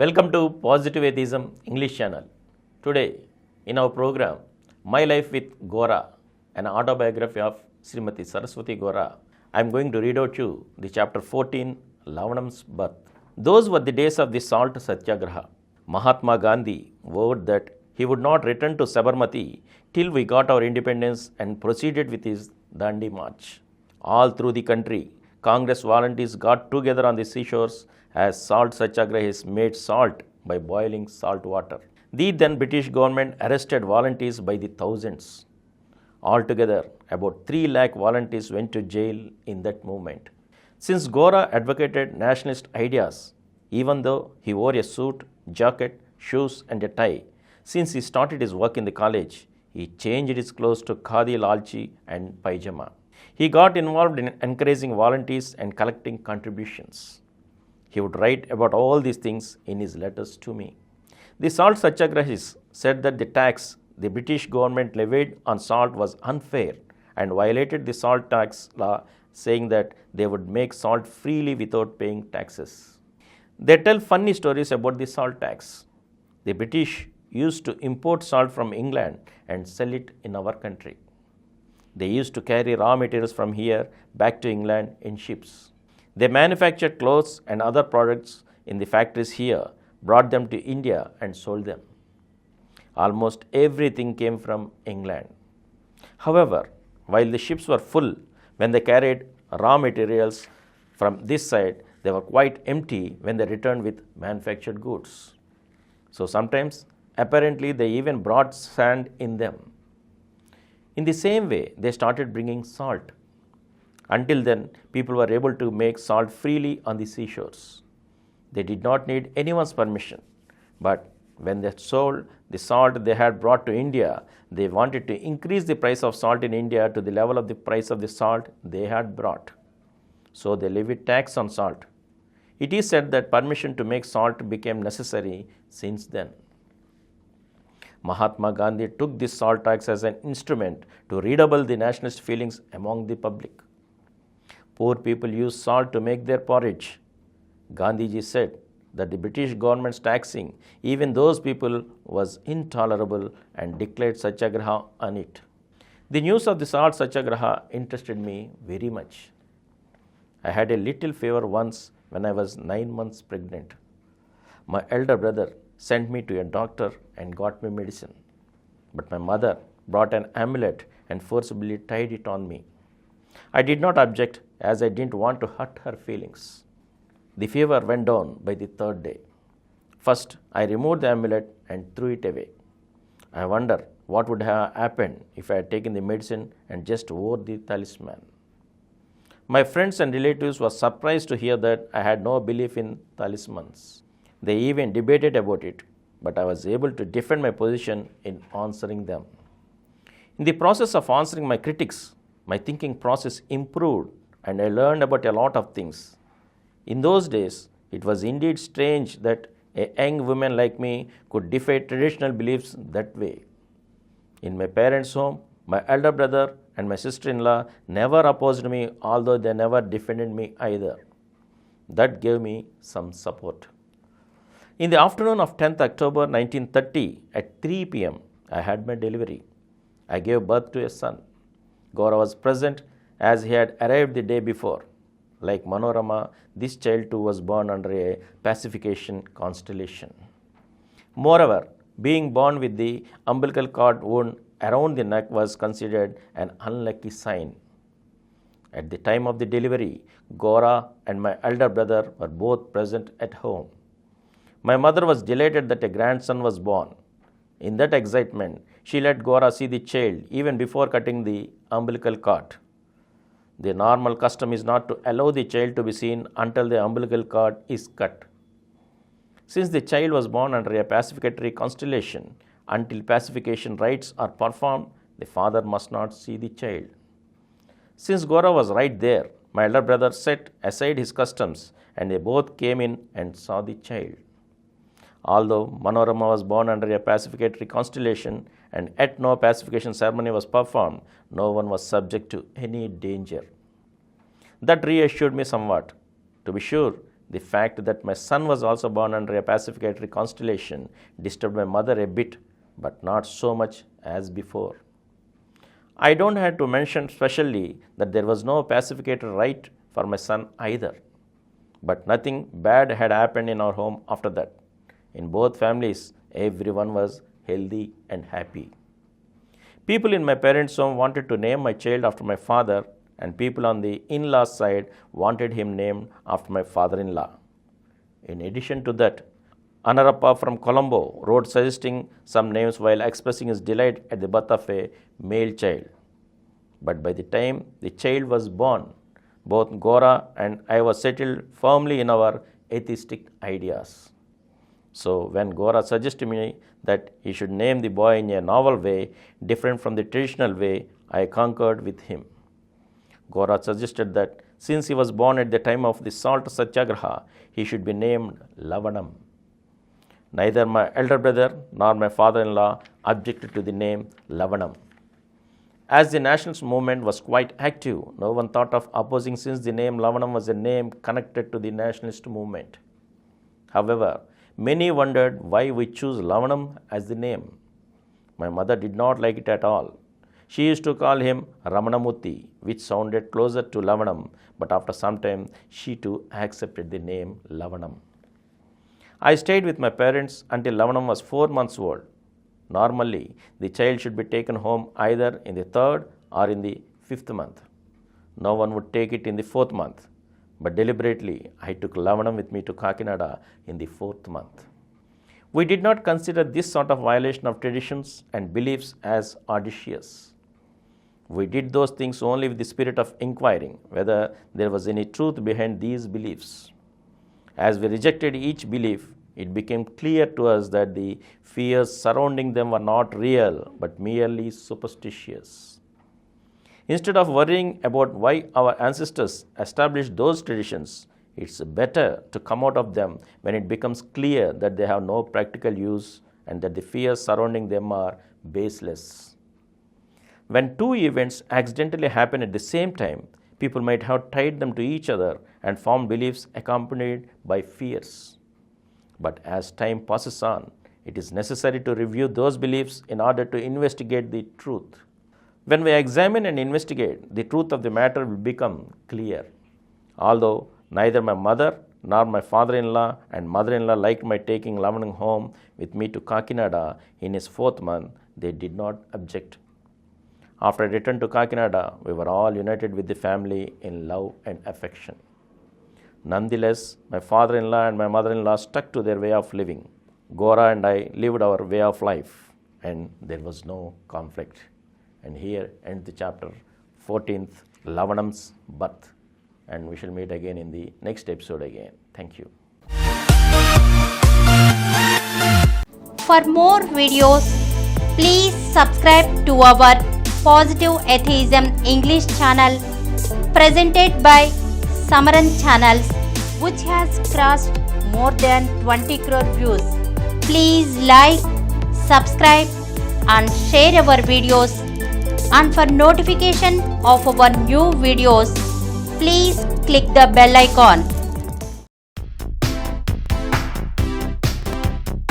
Welcome to Positive Atheism English channel. Today, in our program, My Life with Gora, an autobiography of Srimati Saraswati Gora, I am going to read out you the chapter 14, Lavanam's birth. Those were the days of the salt satyagraha. Mahatma Gandhi vowed that he would not return to Sabarmati till we got our independence and proceeded with his Dandi march. All through the country, Congress volunteers got together on the seashores as salt satyagrahis made salt by boiling salt water. The then British government arrested volunteers by the thousands. Altogether, about 3 lakh volunteers went to jail in that movement. Since Gora advocated nationalist ideas, even though he wore a suit, jacket, shoes and a tie, since he started his work in the college, he changed his clothes to khadi lalchi and pajama. He got involved in encouraging volunteers and collecting contributions. He would write about all these things in his letters to me. The salt satyagrahis said that the tax the British government levied on salt was unfair and violated the salt tax law, saying that they would make salt freely without paying taxes. They tell funny stories about the salt tax. The British used to import salt from England and sell it in our country. They used to carry raw materials from here back to England in ships. They manufactured clothes and other products in the factories here, brought them to India and sold them. Almost everything came from England. However, while the ships were full, when they carried raw materials from this side, they were quite empty when they returned with manufactured goods. So sometimes, apparently, they even brought sand in them. In the same way, they started bringing salt. Until then, people were able to make salt freely on the seashores. They did not need anyone's permission. But when they sold the salt they had brought to India, they wanted to increase the price of salt in India to the level of the price of the salt they had brought. So they levied tax on salt. It is said that permission to make salt became necessary since then. Mahatma Gandhi took this salt tax as an instrument to redouble the nationalist feelings among the public. Poor people use salt to make their porridge. Gandhiji said that the British government's taxing even those people was intolerable and declared satyagraha on it. The news of the salt satyagraha interested me very much. I had a little fever once when I was 9 months pregnant. My elder brother sent me to a doctor and got me medicine. But my mother brought an amulet and forcibly tied it on me. I did not object as I didn't want to hurt her feelings. The fever went down by the 3rd day. First, I removed the amulet and threw it away. I wonder what would have happened if I had taken the medicine and just wore the talisman. My friends and relatives were surprised to hear that I had no belief in talismans. They even debated about it, but I was able to defend my position in answering them. In the process of answering my critics, my thinking process improved and I learned about a lot of things. In those days, it was indeed strange that a young woman like me could defy traditional beliefs that way. In my parents' home, my elder brother and my sister-in-law never opposed me, although they never defended me either. That gave me some support. In the afternoon of 10th October 1930 at 3 p.m., I had my delivery. I gave birth to a son. Gora was present as he had arrived the day before. Like Manorama, this child too was born under a Pacification constellation. Moreover, being born with the umbilical cord wound around the neck was considered an unlucky sign. At the time of the delivery, Gora and my elder brother were both present at home. My mother was delighted that a grandson was born. In that excitement, she let Gora see the child even before cutting the umbilical cord. The normal custom is not to allow the child to be seen until the umbilical cord is cut. Since the child was born under a pacificatory constellation, until pacification rites are performed, the father must not see the child. Since Gora was right there, my elder brother set aside his customs and they both came in and saw the child. Although Manorama was born under a pacificatory constellation and yet no pacification ceremony was performed, no one was subject to any danger. That reassured me somewhat. To be sure, The fact that my son was also born under a pacificatory constellation disturbed my mother a bit, but not so much as before. I don't have to mention specially that there was no pacificator rite for my son either. But nothing bad had happened in our home after that. In both families, everyone was healthy and happy. People in my parents' home wanted to name my child after my father, and people on the in-law side wanted him named after my father-in-law. In addition to that, Anarappa from Colombo wrote suggesting some names while expressing his delight at the birth of a male child. But by the time the child was born, both Gora and I were settled firmly in our atheistic ideas. So when Gora suggested me that he should name the boy in a novel way, different from the traditional way, I concurred with him. Gora suggested that since he was born at the time of the salt satyagraha, he should be named Lavanam. Neither my elder brother nor my father-in-law objected to the name Lavanam. As the nationalist movement was quite active, no one thought of opposing since the name Lavanam was a name connected to the nationalist movement. However, many wondered why we choose Lavanam as the name. My mother did not like it at all. She used to call him Ramanamurthy, which sounded closer to Lavanam, but after some time she too accepted the name Lavanam. I stayed with my parents until Lavanam was 4 months old. Normally, the child should be taken home either in the 3rd or in the 5th month. No one would take it in the 4th month, but deliberately I took Lavanam with me to Kakinada in the 4th month. We did not consider this sort of violation of traditions and beliefs as audacious. We did those things only with the spirit of inquiring whether there was any truth behind these beliefs. As we rejected each belief, it became clear to us that the fears surrounding them were not real, but merely superstitious. Instead of worrying about why our ancestors established those traditions, it's better to come out of them when it becomes clear that they have no practical use and that the fears surrounding them are baseless. When two events accidentally happen at the same time, people might have tied them to each other and formed beliefs accompanied by fears. But as time passes on, it is necessary to review those beliefs in order to investigate the truth. When we examine and investigate, the truth of the matter will become clear. Although neither my mother nor my father-in-law and mother-in-law liked my taking Lavanam home with me to Kakinada in his 4th month, they did not object. After I returned to Kakinada, we were all united with the family in love and affection. Nonetheless, my father-in-law and my mother-in-law stuck to their way of living. Gora and I lived our way of life, and there was no conflict. And here ends the chapter 14th, Lavanam's birth. And we shall meet again in the next episode again. Thank you. For more videos, please subscribe to our Positive Atheism English channel presented by Samaram channels, which has crossed more than 20 crore views. Please like, subscribe and share our videos, and for notification of our new videos, please click the bell icon.